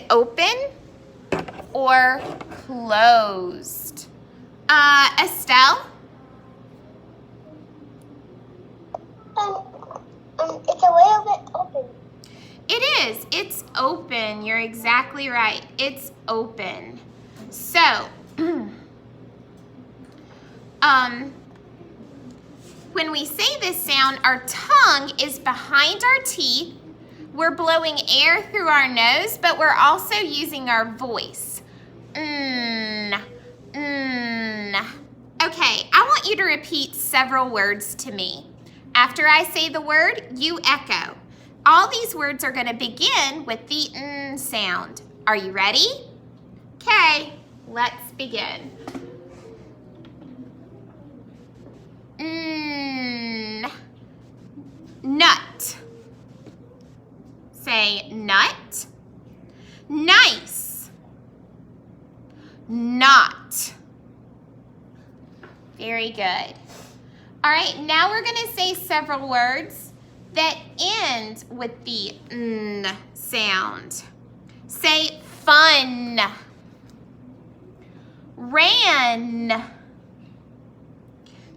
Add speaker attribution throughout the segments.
Speaker 1: Open or closed? Estelle?
Speaker 2: It's a little bit open.
Speaker 1: It is. It's open. You're exactly right. It's open. So, when we say this sound, our tongue is behind our teeth. We're blowing air through our nose, but we're also using our voice. Okay, I want you to repeat several words to me. After I say the word, you echo. All these words are going to begin with the n sound. Are you ready? Okay, let's begin. Nut. Say nut. Nice. Not. Very good. All right, now we're going to say several words that end with the n sound. Say fun. Ran.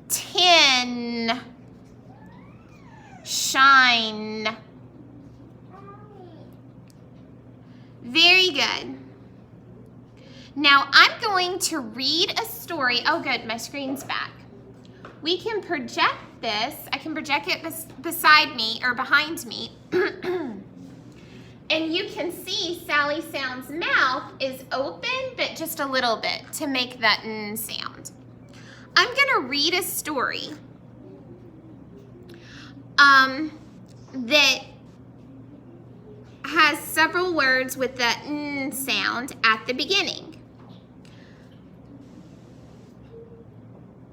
Speaker 1: Tin. Shine. Very good. Now I'm going to read a story. Oh good, my screen's back. We can project this. I can project it beside me or behind me. And you can see Sally Sound's mouth is open, but just a little bit to make that n sound. I'm gonna read a story that has several words with the n sound at the beginning.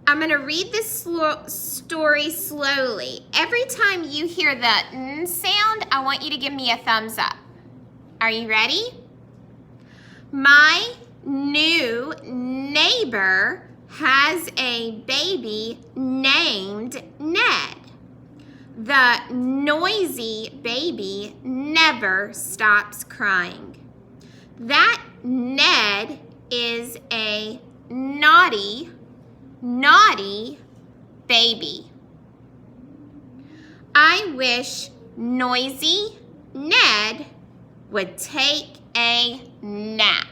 Speaker 1: I'm going to read this story slowly. Every time you hear the n sound, I want you to give me a thumbs up. Are you ready? My new neighbor has a baby named Ned. The noisy baby never stops crying. That Ned is a naughty baby. I wish noisy Ned would take a nap.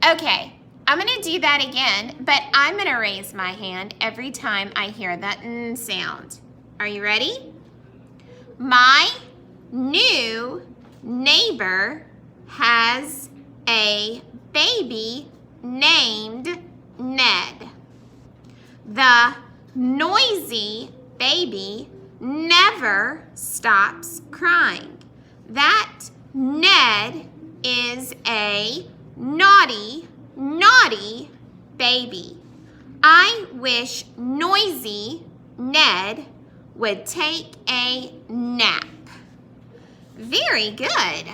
Speaker 1: Okay, I'm going to do that again, but I'm going to raise my hand every time I hear that n sound. Are you ready? My new neighbor has a baby named Ned. The noisy baby never stops crying. That Ned is a naughty baby. I wish noisy Ned would take a nap. Very good.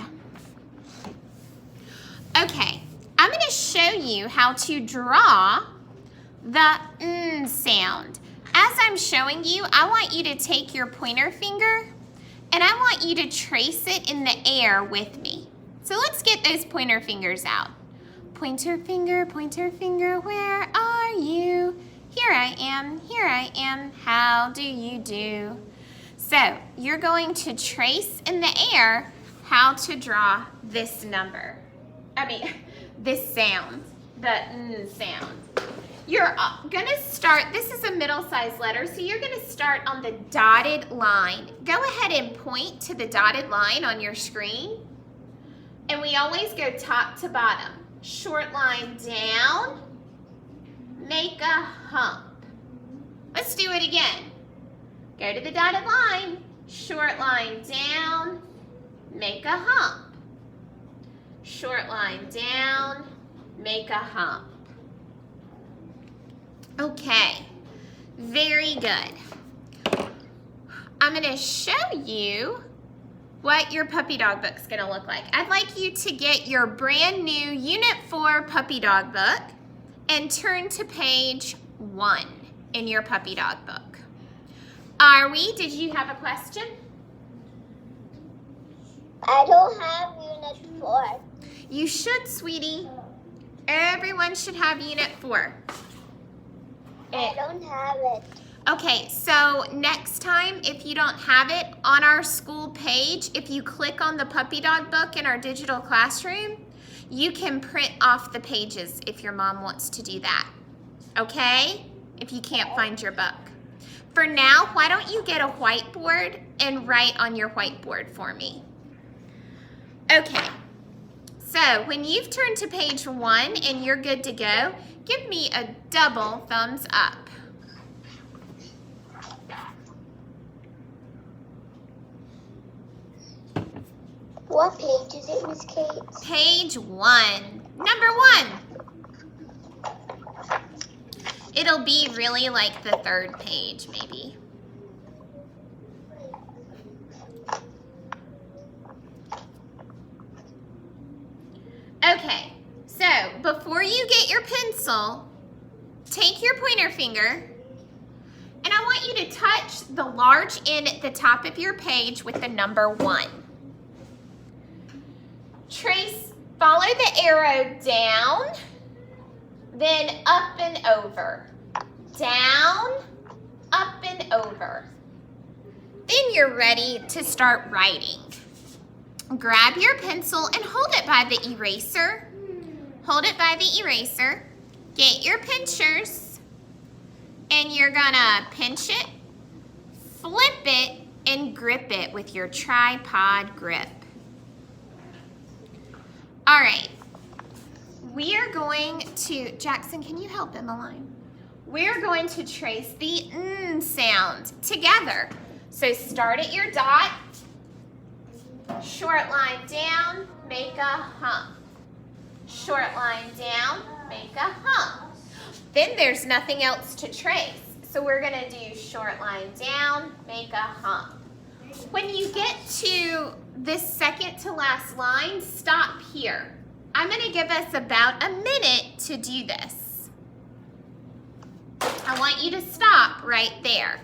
Speaker 1: Okay, I'm going to show you how to draw the n sound. As I'm showing you, I want you to take your pointer finger and I want you to trace it in the air with me. So let's get those pointer fingers out. Pointer finger, where are you? Here I am, how do you do? So you're going to trace in the air how to draw this number. This sound, the n sound. You're gonna start, this is a middle-sized letter, so you're gonna start on the dotted line. Go ahead and point to the dotted line on your screen. And we always go top to bottom. Short line down, make a hump. Let's do it again. Go to the dotted line, short line down, make a hump. Short line down, make a hump. Okay, very good. I'm going to show you what your puppy dog book's going to look like. I'd like you to get your brand new Unit 4 puppy dog book and turn to page 1 in your puppy dog book. Are we? Did you have a question?
Speaker 2: I don't have Unit 4.
Speaker 1: You should, sweetie. Everyone should have Unit 4.
Speaker 2: I don't have it.
Speaker 1: Okay, so next time, if you don't have it on our school page, if you click on the puppy dog book in our digital classroom, you can print off the pages if your mom wants to do that. Okay? If you can't find your book. For now, why don't you get a whiteboard and write on your whiteboard for me? Okay. So when you've turned to page 1 and you're good to go, give me a double thumbs up.
Speaker 2: What page is it, Miss Kate?
Speaker 1: Page 1. Number 1. It'll be really like the 3rd page, maybe. Okay, so before you get your pencil, take your pointer finger, and I want you to touch the large N at the top of your page with the number 1. Follow the arrow down, then up and over. Down, up and over. Then you're ready to start writing. Grab your pencil and hold it by the eraser. Hold it by the eraser. Get your pinchers, and you're gonna pinch it, flip it, and grip it with your tripod grip. All right, we are going to, Jackson, can you help Emmeline? We're going to trace the N sound together. So start at your dot, short line down, make a hump. Short line down, make a hump. Then there's nothing else to trace. So we're gonna do short line down, make a hump. When you get to this second to last line, stop here. I'm going to give us about a minute to do this. I want you to stop right there.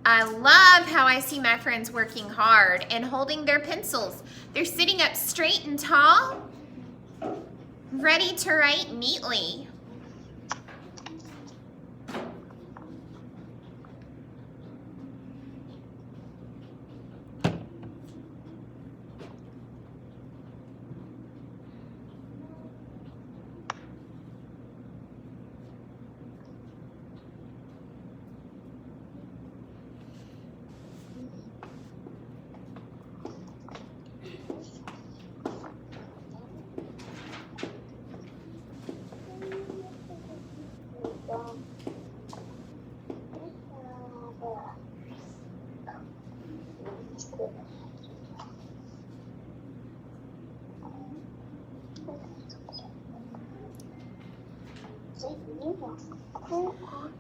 Speaker 1: I love how I see my friends working hard and holding their pencils. They're sitting up straight and tall, ready to write neatly.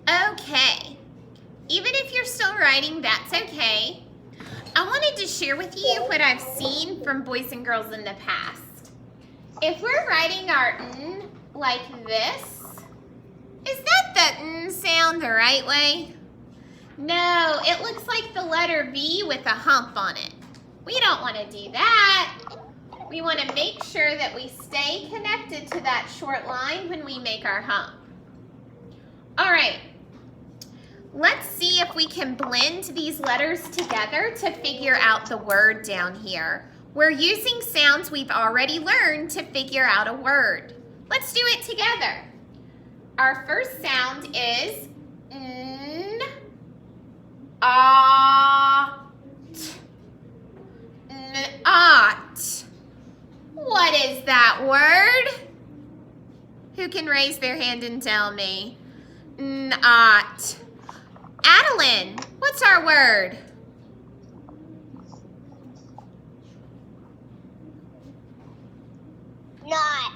Speaker 1: Okay, even if you're still writing, that's okay. I wanted to share with you what I've seen from boys and girls in the past. If we're writing our N like this, is that the N sound the right way? No, it looks like the letter V with a hump on it. We don't want to do that. We want to make sure that we stay connected to that short line when we make our hump. All right, let's see if we can blend these letters together to figure out the word down here. We're using sounds we've already learned to figure out a word. Let's do it together. Our first sound is N, A, T, N, Ot. What is that word? Who can raise their hand and tell me? Not. Adeline, what's our word?
Speaker 2: Not.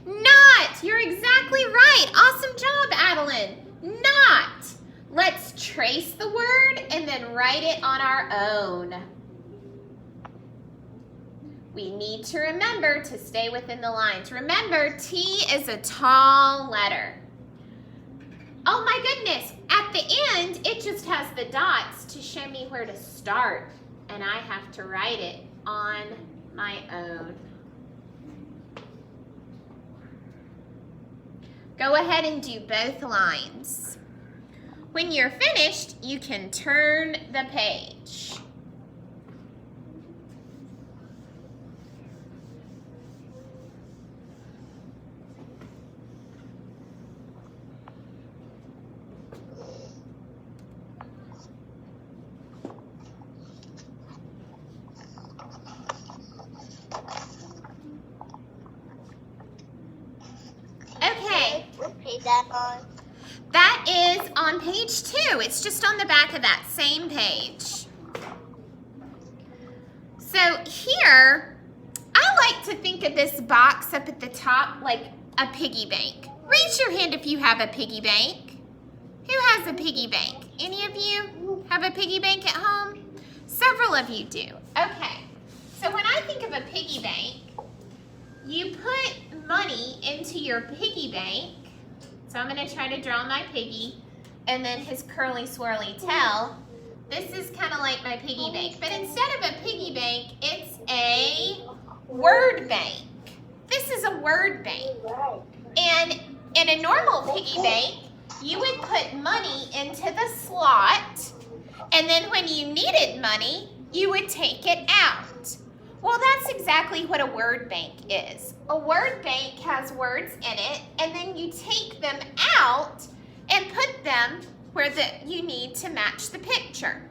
Speaker 1: Not. You're exactly right. Awesome job, Adeline. Not. Let's trace the word and then write it on our own. We need to remember to stay within the lines. Remember, T is a tall letter. Oh my goodness, at the end, it just has the dots to show me where to start, and I have to write it on my own. Go ahead and do both lines. When you're finished, you can turn the page. That is on page 2. It's just on the back of that same page. So here, I like to think of this box up at the top like a piggy bank. Raise your hand if you have a piggy bank. Who has a piggy bank? Any of you have a piggy bank at home? Several of you do. Okay. So when I think of a piggy bank, you put money into your piggy bank. So I'm going to try to draw my piggy and then his curly swirly tail. This is kind of like my piggy bank. But instead of a piggy bank, it's a word bank. This is a word bank. And in a normal piggy bank, you would put money into the slot. And then when you needed money, you would take it out. Well, that's exactly what a word bank is. A word bank has words in it, and then you take them out and put them where you need to match the picture.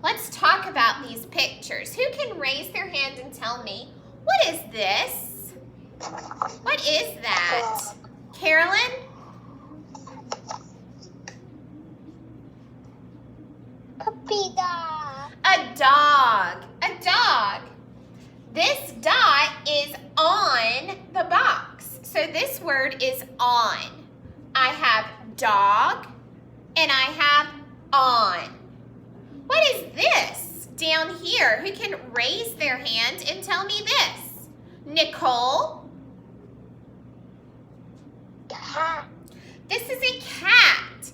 Speaker 1: Let's talk about these pictures. Who can raise their hand and tell me, what is this? What is that? Carolyn?
Speaker 2: Puppy dog.
Speaker 1: A dog. A dog. This dot is on the box. So this word is on. I have dog and I have on. What is this down here? Who can raise their hand and tell me this? Nicole?
Speaker 2: Cat.
Speaker 1: This is a cat.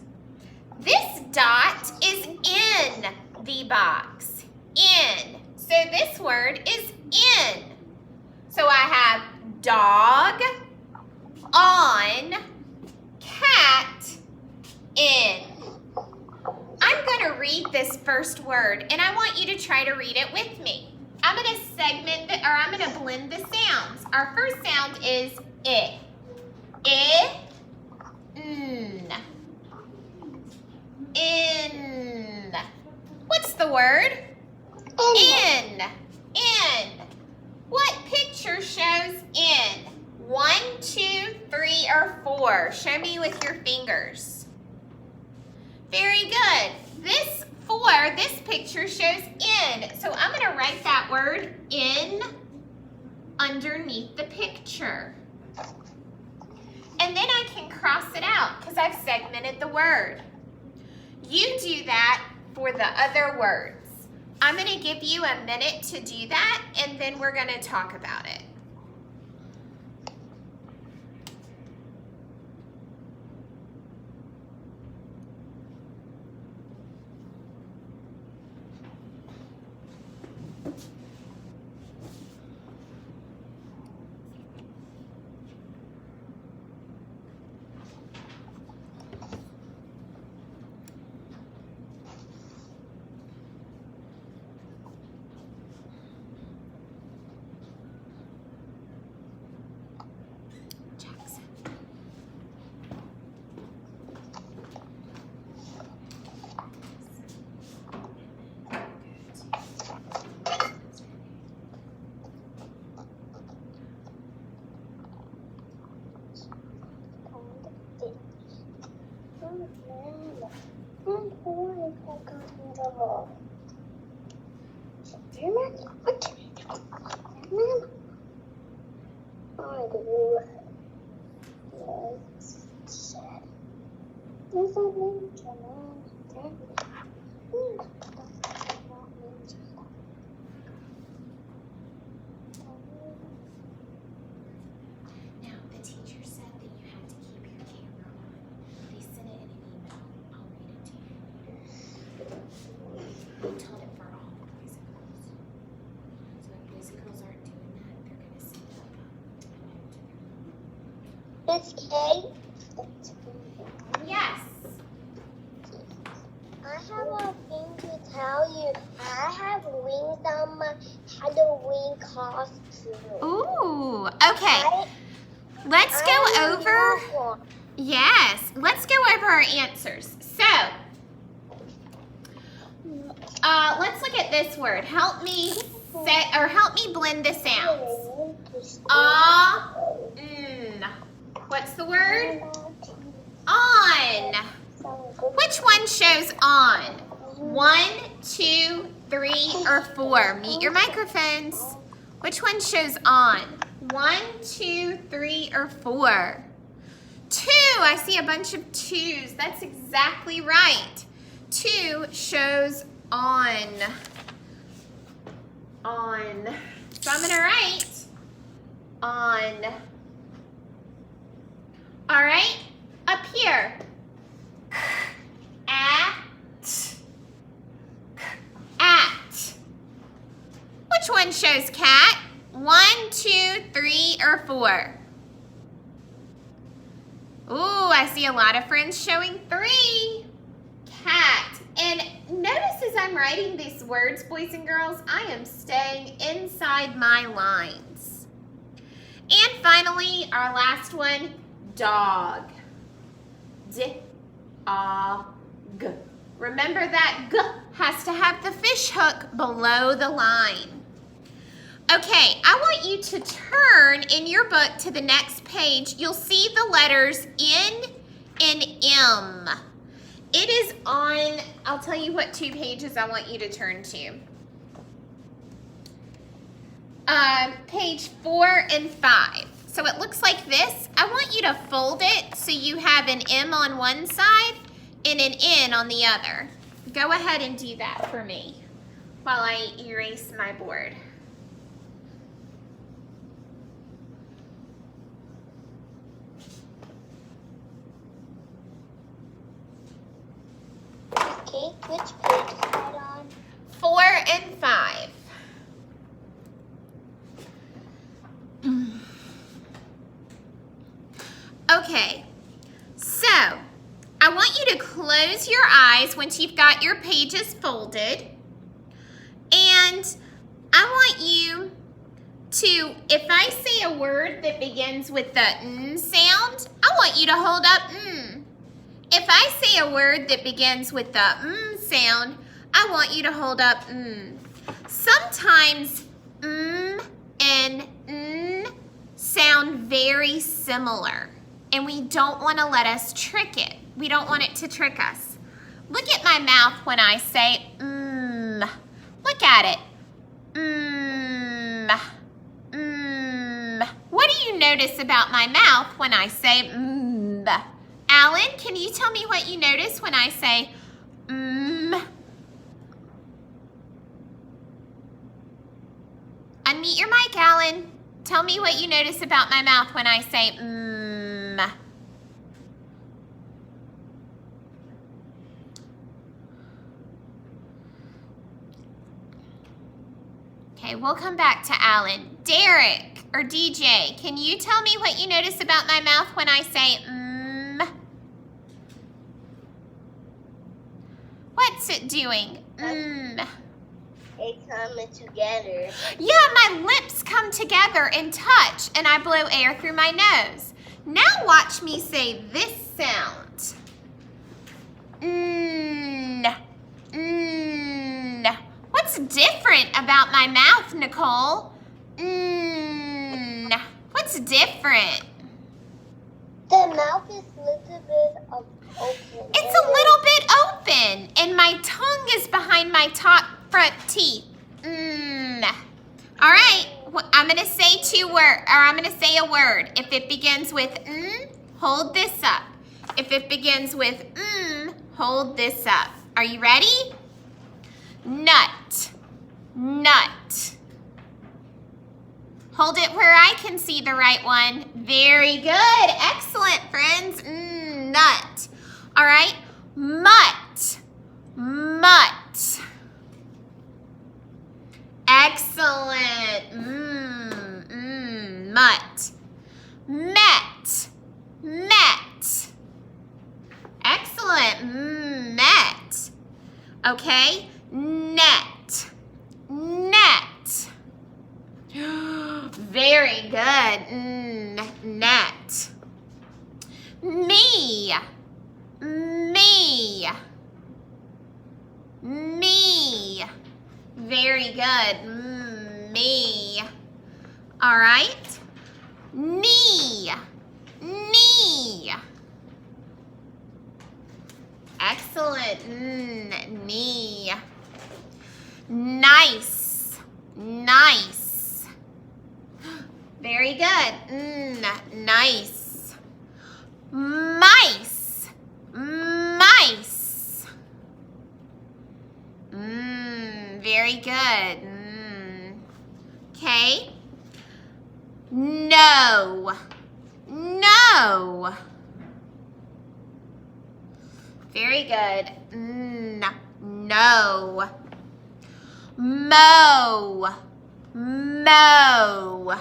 Speaker 1: This dot is in the box. In. So this word is in. So I have dog, on, cat, in. I'm going to read this first word, and I want you to try to read it with me. I'm going to segment, I'm going to blend the sounds. Our first sound is I. I, n. In. What's the word? In. In. What picture shows in? 1, 2, 3, or 4? Show me with your fingers. Very good. This 4, this picture shows in. So I'm going to write that word in underneath the picture. And then I can cross it out because I've segmented the word. You do that for the other words. I'm going to give you a minute to do that, and then we're going to talk about it. Now, the teacher said that you had to keep your camera on. They sent it in an email
Speaker 2: Miss K,
Speaker 1: Yes.
Speaker 2: I have a thing to tell you. I have wings on my Halloween costume.
Speaker 1: Ooh, okay. Let's go
Speaker 2: I am a
Speaker 1: over.
Speaker 2: unicorn.
Speaker 1: Yes, let's go over our answers. So, let's look at this word. Help me say, or help me blend the sounds. What's the word? On. Which one shows on? 1, 2, 3, or 4? Mute your microphones. Which one shows on? 1, 2, 3, or 4? 2. I see a bunch of 2s. That's exactly right. 2 shows on. On. So I'm going to write on. All right, up here. At. Which one shows cat? 1, 2, 3, or 4? Ooh, I see a lot of friends showing 3. Cat. And notice as I'm writing these words, boys and girls, I am staying inside my lines. And finally, our last one, dog. D-A-G. Remember that G has to have the fish hook below the line. Okay, I want you to turn in your book to the next page. You'll see the letters N and M. It is on, I'll tell you what 2 pages I want you to turn to. Page 4 and 5. So it looks like this. I want you to fold it so you have an M on one side and an N on the other. Go ahead and do that for me while I erase my board.
Speaker 2: Okay, which page is that on?
Speaker 1: 4 and 5. Okay, so I want you to close your eyes once you've got your pages folded. And I want you to, if I say a word that begins with the N sound, I want you to hold up N. If I say a word that begins with the M sound, I want you to hold up N. Sometimes M and N sound very similar, and we don't want to let us trick it. We don't want it to trick us. Look at my mouth when I say mm. Look at it. Mm. Mm. What do you notice about my mouth when I say mm? Alan, can you tell me what you notice when I say mm? Unmute your mic, Alan. Tell me what you notice about my mouth when I say mm. Okay, we'll come back to Alan. Derek or DJ, can you tell me what you notice about my mouth when I say mm? What's it doing? Mm.
Speaker 2: It's coming together.
Speaker 1: Yeah, my lips come together and touch, and I blow air through my nose. Now watch me say this sound. Mm. Mm. What's different about my mouth, Nicole? Mm. What's different?
Speaker 2: The mouth is a little bit open.
Speaker 1: It's a little bit open, and my tongue is behind my top front teeth. Mm. All right, I'm gonna say I'm gonna say a word. If it begins with mm, hold this up. If it begins with hold this up. Are you ready? Nut, nut. Hold it where I can see the right one. Very good, excellent, friends. Nut. All right, mutt, mutt. Excellent. Mutt. Met. Okay? Net. Net. Very good. Net. Me. Me. Me. Very good. Me. All right. Knee. Knee. Excellent. Knee. Nice. Nice. Very good. Nice. Mice. Mice. Very good. Okay. No. No. Very good. No. Mow. Mow.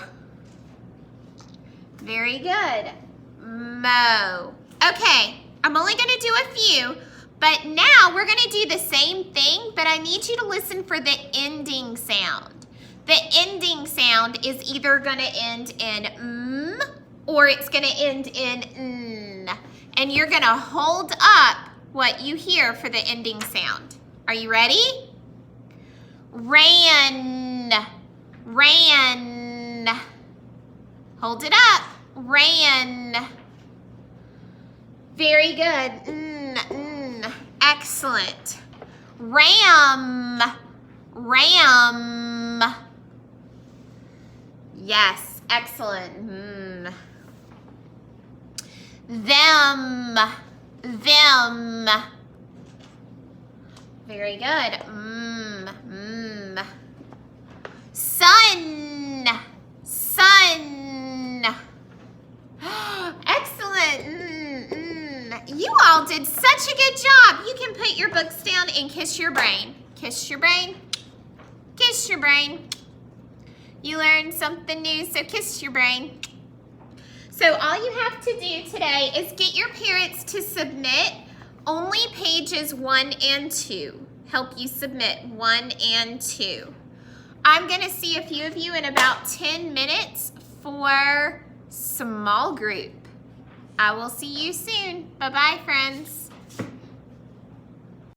Speaker 1: Very good. Mow. Okay, I'm only going to do a few, but now we're going to do the same thing, but I need you to listen for the ending sound. The ending sound is either going to end in or it's going to end in n. And you're going to hold up what you hear for the ending sound. Are you ready? Ran. Ran. Hold it up. Ran. Very good. Excellent. Ram. Ram. Yes, excellent. Them. Them. Very good. Sun. Sun. Excellent. You all did such a good job. You can put your books down and kiss your brain. Kiss your brain. Kiss your brain. You learned something new, so kiss your brain. So all you have to do today is get your parents to submit only pages 1 and 2. Help you submit 1 and 2. I'm going to see a few of you in about 10 minutes for small group. I will see you soon. Bye-bye, friends.